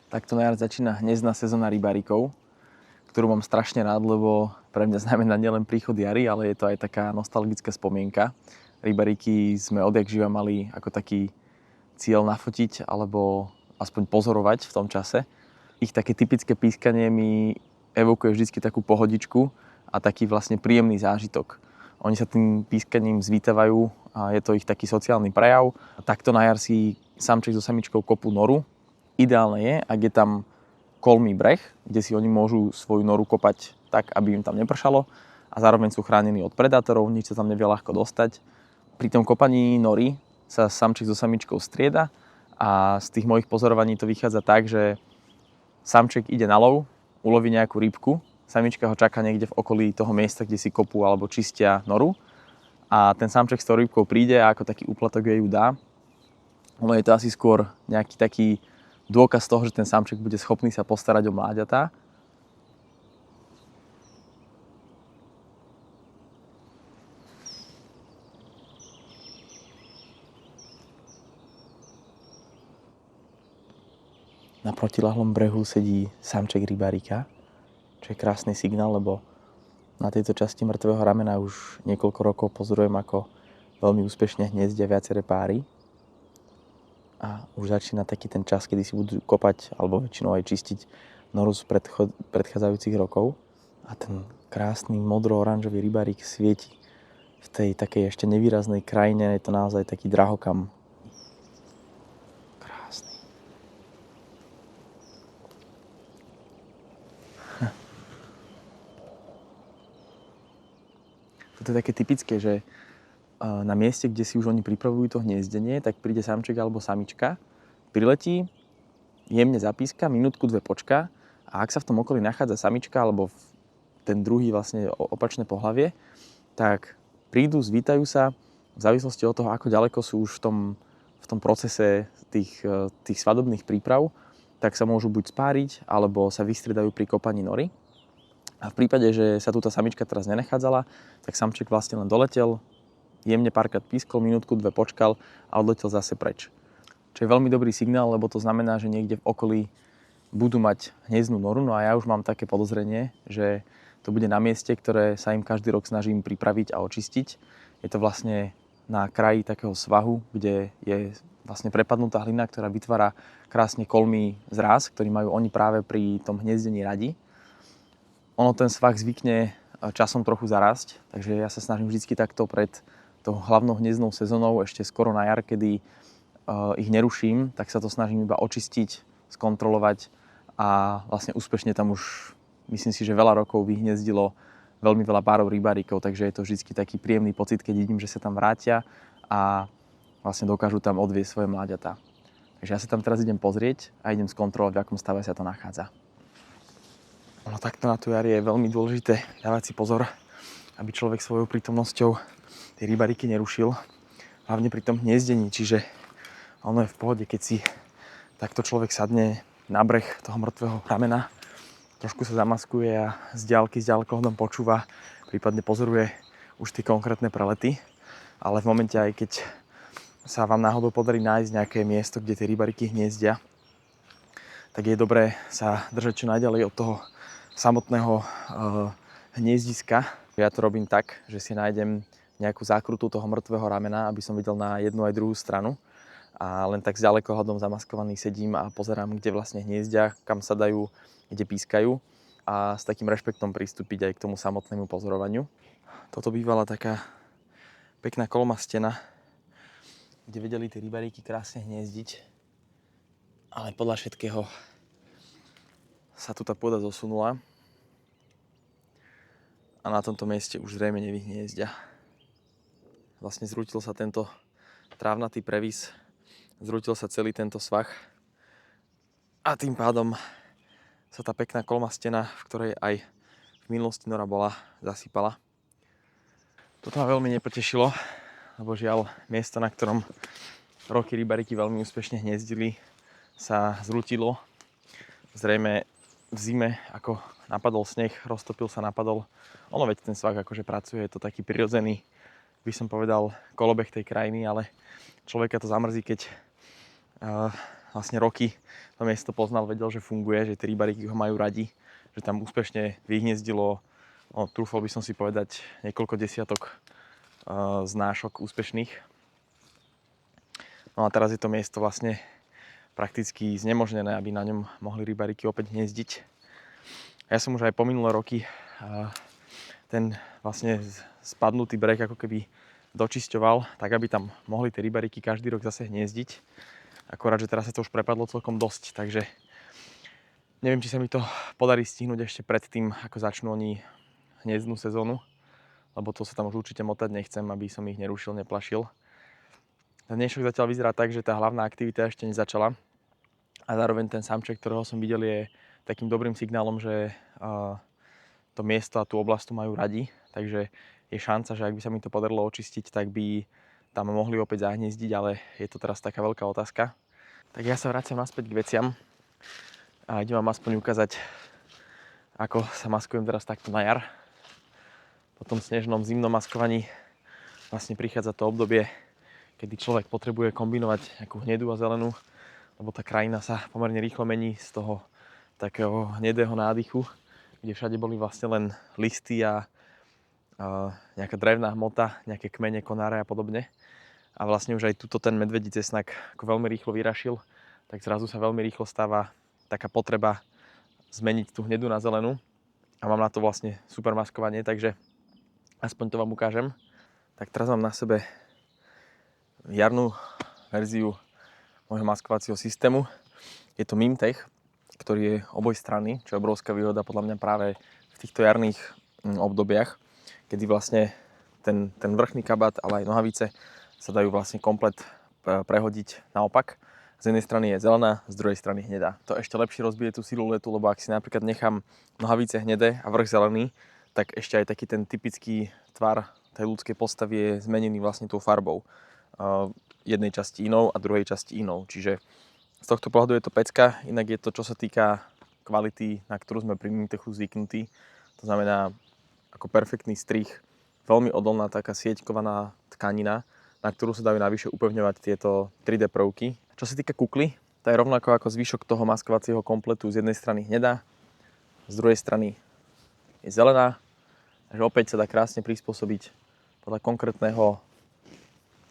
Takto na jar začína hniezdna sezóna rybárikov, ktorú mám strašne rád, lebo pre mňa znamená nielen príchod jary, ale je to aj taká nostalgická spomienka. Rybáriky sme odjak živa mali ako taký cieľ nafotiť alebo aspoň pozorovať v tom čase. Ich také typické pískanie mi evokuje vždy takú pohodičku a taký vlastne príjemný zážitok. Oni sa tým pískaním zvítavajú a je to ich taký sociálny prejav. A takto na jar si samček so samičkou kopú noru. Ideálne je, ak je tam kolmý breh, kde si oni môžu svoju noru kopať tak, aby im tam nepršalo a zároveň sú chránení od predátorov, nič sa tam nevie ľahko dostať. Pri tom kopaní nory sa samček so samičkou strieda a z tých mojich pozorovaní to vychádza tak, že samček ide na lov, uloví nejakú rybku, samička ho čaká niekde v okolí toho miesta, kde si kopú alebo čistia noru a ten samček s tou rybkou príde a ako taký úplatok jej ju dá. Ono je to asi skôr nejaký taký dôkaz toho, že ten samček bude schopný sa postarať o mláďatá. Na protilahlom brehu sedí samček rybárika, čo je krásny signál, lebo na tejto časti mŕtvého ramena už niekoľko rokov pozorujem, ako veľmi úspešne hniezdia viaceré páry. A už začína taký ten čas, kedy si budú kopať alebo väčšinou aj čistiť noru z predchádzajúcich rokov. A ten krásny modro-oranžový rybárik svieti v tej takej ešte nevýraznej krajine. Je to naozaj taký drahokam. Krásny. Toto je také typické, že na mieste, kde si už oni pripravujú to hniezdenie, tak príde samček alebo samička, priletí, jemne zapíska, minútku, dve počká a ak sa v tom okolí nachádza samička alebo ten druhý vlastne opačné pohlavie, tak prídu, zvítajú sa, v závislosti od toho, ako ďaleko sú už v tom procese tých svadobných príprav, tak sa môžu buď spáriť, alebo sa vystriedajú pri kopaní nory. A v prípade, že sa túto samička teraz nenachádzala, tak samček vlastne len doletel, jemne párkrát pískol, minútku, dve počkal a odletel zase preč. Čo je veľmi dobrý signál, lebo to znamená, že niekde v okolí budú mať hniezdnú noru. No a ja už mám také podozrenie, že to bude na mieste, ktoré sa im každý rok snažím pripraviť a očistiť. Je to vlastne na kraji takého svahu, kde je vlastne prepadnutá hlina, ktorá vytvára krásne kolmý zráz, ktorý majú oni práve pri tom hniezdení radi. Ono ten svah zvykne časom trochu zarásť, takže ja sa snažím vždy takto pred tou hlavnou hniezdnou sezónou, ešte skoro na jar, kedy ich neruším, tak sa to snažím iba očistiť, skontrolovať a vlastne úspešne tam už, myslím si, že veľa rokov vyhniezdilo veľmi veľa párov rybárikov, takže je to vždy taký príjemný pocit, keď vidím, že sa tam vrátia a vlastne dokážu tam odviesť svoje mláďatá. Takže ja sa tam teraz idem pozrieť a idem skontrolovať, v akom stave sa to nachádza. Ono takto na tú jar je veľmi dôležité dávať si pozor, aby človek svojou prítomnosťou tie rybáriky nerušil, hlavne pri tom hniezdení, čiže ono je v pohode, keď si takto človek sadne na breh toho mŕtvého ramena, trošku sa zamaskuje a z ďalekohľadom počúva, prípadne pozoruje už tie konkrétne prelety, ale v momente aj keď sa vám náhodou podarí nájsť nejaké miesto, kde tie rybáriky hniezdia, tak je dobré sa držať čo najďalej od toho samotného hniezdiska. Ja to robím tak, že si nájdem nejakú zákrutu toho mŕtvého ramena, aby som videl na jednu aj druhú stranu. A len tak s ďalekohľadom zamaskovaný sedím a pozerám, kde vlastne hniezdia, kam sa dajú, kde pískajú a s takým rešpektom pristúpiť aj k tomu samotnému pozorovaniu. Toto bývala taká pekná kolmá stena, kde vedeli tie rybáriky krásne hniezdiť. Ale podľa všetkého sa tu tá pôda zosunula a na tomto mieste už zrejme nevyhniezdia. Vlastne zrútil sa tento trávnatý previs, zrútil sa celý tento svah a tým pádom sa tá pekná kolmá stena, v ktorej aj v minulosti nora bola, zasypala. Toto ma veľmi nepotešilo, lebo žiaľ, miesto, na ktorom roky rybáriky veľmi úspešne hniezdili, sa zrútilo. Zrejme v zime, ako napadol sneh, roztopil sa, napadol. Ono veď ten svah akože pracuje, je to taký prirodzený, by som povedal, kolobeh tej krajiny, ale človeka to zamrzí, keď vlastne roky to miesto poznal, vedel, že funguje, že tie rybáriky ho majú radi, že tam úspešne vyhniezdilo, trúfol by som si povedať, niekoľko desiatok znášok úspešných. No a teraz je to miesto vlastne prakticky znemožnené, aby na ňom mohli rybáriky opäť hniezdiť. Ja som už aj po minulé roky ten vlastne spadnutý breh ako keby dočisťoval, tak aby tam mohli tie rybáriky každý rok zase hniezdiť. Akorát, že teraz sa to už prepadlo celkom dosť, takže neviem, či sa mi to podarí stihnúť ešte pred tým, ako začnú oni hniezdnú sezónu, lebo to sa tam už určite motať nechcem, aby som ich nerušil, neplašil. Ten dnešok zatiaľ vyzerá tak, že tá hlavná aktivita ešte nezačala a zároveň ten samček, ktorého som videl, je takým dobrým signálom, že to miesto a tú oblasť tu majú radi, takže je šanca, že ak by sa mi to podarilo očistiť, tak by tam mohli opäť zahniezdiť, ale je to teraz taká veľká otázka. Tak ja sa vraciam naspäť k veciam a idem vám aspoň ukázať, ako sa maskujem teraz takto na jar. Po tom snežnom zimnom maskovaní vlastne prichádza to obdobie, kedy človek potrebuje kombinovať nejakú hnedú a zelenú, lebo tá krajina sa pomerne rýchlo mení z toho takého hnedého nádychu, kde všade boli vlastne len listy a nejaká drevná hmota, nejaké kmene, konáre a podobne. A vlastne už aj tuto ten medvedí cesnak ako veľmi rýchlo vyrašil, tak zrazu sa veľmi rýchlo stáva taká potreba zmeniť tú hnedu na zelenú. A mám na to vlastne super maskovanie, takže aspoň to vám ukážem. Tak teraz mám na sebe jarnú verziu môjho maskovacieho systému. Je to Mimtech, ktorý je obojstranný, čo je obrovská výhoda podľa mňa práve v týchto jarných obdobiach, kedy vlastne ten vrchný kabát, ale aj nohavice sa dajú vlastne komplet prehodiť naopak. Z jednej strany je zelená, z druhej strany hnedá. To ešte lepšie rozbije tú siluetu, lebo ak si napríklad nechám nohavice hnedé a vrch zelený, tak ešte aj taký ten typický tvar tej ľudskej postavy je zmenený vlastne tou farbou. Jednej časti inou a druhej časti inou. Čiže z tohto pohľadu je to pecka, inak je to, čo sa týka kvality, na ktorú sme pri Mimtechu zvyknutí. To znamená ako perfektný strih, veľmi odolná taká sieťkovaná tkanina, na ktorú sa dajú navyše upevňovať tieto 3D prvky. Čo sa týka kukly, tá je rovnako ako zvyšok toho maskovacieho kompletu, z jednej strany hnedá, z druhej strany je zelená, takže opäť sa dá krásne prispôsobiť podľa konkrétneho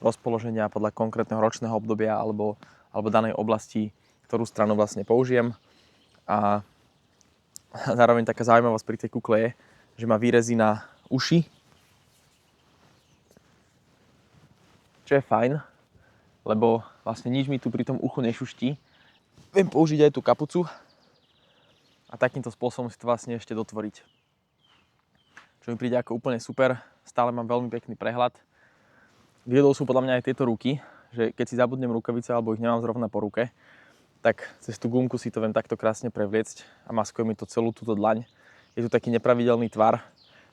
rozpoloženia, podľa konkrétneho ročného obdobia alebo danej oblasti, ktorú stranu vlastne použijem. A zároveň taká zaujímavosť pri tej kukle je, že má výrezy na uši, čo je fajn, lebo vlastne nič mi tu pri tom uchu nešuští. Viem použiť aj tú kapucu a takýmto spôsobom si to vlastne ešte dotvoriť. Čo mi príde ako úplne super, stále mám veľmi pekný prehľad. Výhodou sú podľa mňa aj tieto ruky, že keď si zabudnem rukavice alebo ich nemám zrovna po ruke, tak cez tú gumku si to viem takto krásne prevliecť a maskuje mi to celú túto dlaň. Je tu taký nepravidelný tvar,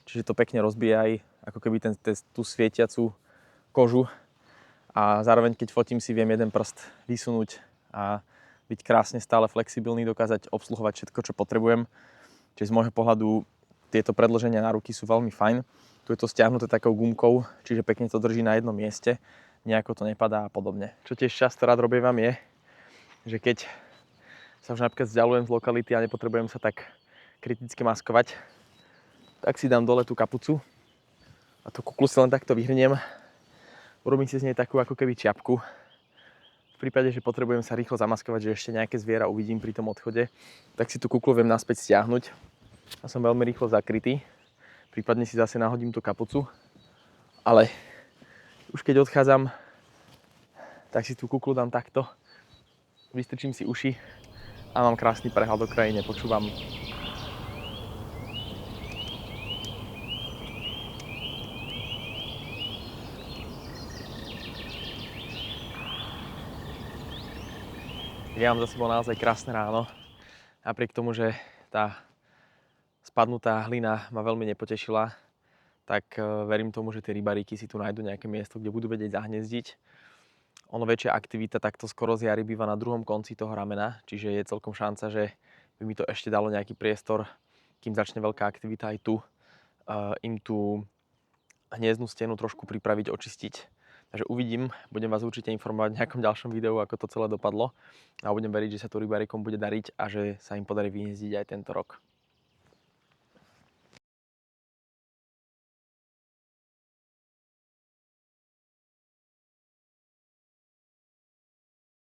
čiže to pekne rozbije aj ako keby tú svietiacu kožu a zároveň keď fotím si viem jeden prst vysunúť a byť krásne stále flexibilný, dokázať obsluhovať všetko, čo potrebujem. Čiže z môjho pohľadu tieto predĺženia na ruky sú veľmi fajn. Tu je to stiahnuté takou gumkou, čiže pekne to drží na jednom mieste, nejako to nepadá a podobne. Čo tiež často rád robím vám je, že keď sa už napríklad vzdialujem z lokality a nepotrebujem sa tak kriticky maskovať, tak si dám dole tú kapucu a tú kuklu si len takto vyhrniem. Urobím si z nej takú ako keby čiapku. V prípade, že potrebujem sa rýchlo zamaskovať, že ešte nejaké zviera uvidím pri tom odchode, tak si tú kuklu viem naspäť stiahnuť a som veľmi rýchlo zakrytý. Prípadne si zase nahodím tú kapucu, ale už keď odchádzam, tak si tú kuklu dám takto, vystrčím si uši a mám krásny prehľad o krajine, počúvam. Ja mám za sebou naozaj krásne ráno, napriek tomu, že tá spadnutá hlina ma veľmi nepotešila, tak verím tomu, že tie rybaríky si tu nájdu nejaké miesto, kde budú vedieť zahniezdiť. Ono väčšia aktivita takto skoro z jary býva na druhom konci toho ramena, čiže je celkom šanca, že by mi to ešte dalo nejaký priestor, kým začne veľká aktivita aj tu, im tú hniezdnu stenu trošku pripraviť, očistiť. Takže uvidím, budem vás určite informovať v nejakom ďalšom videu, ako to celé dopadlo a budem veriť, že sa tu rybárikom bude dariť a že sa im podarí vyhniezdiť aj tento rok.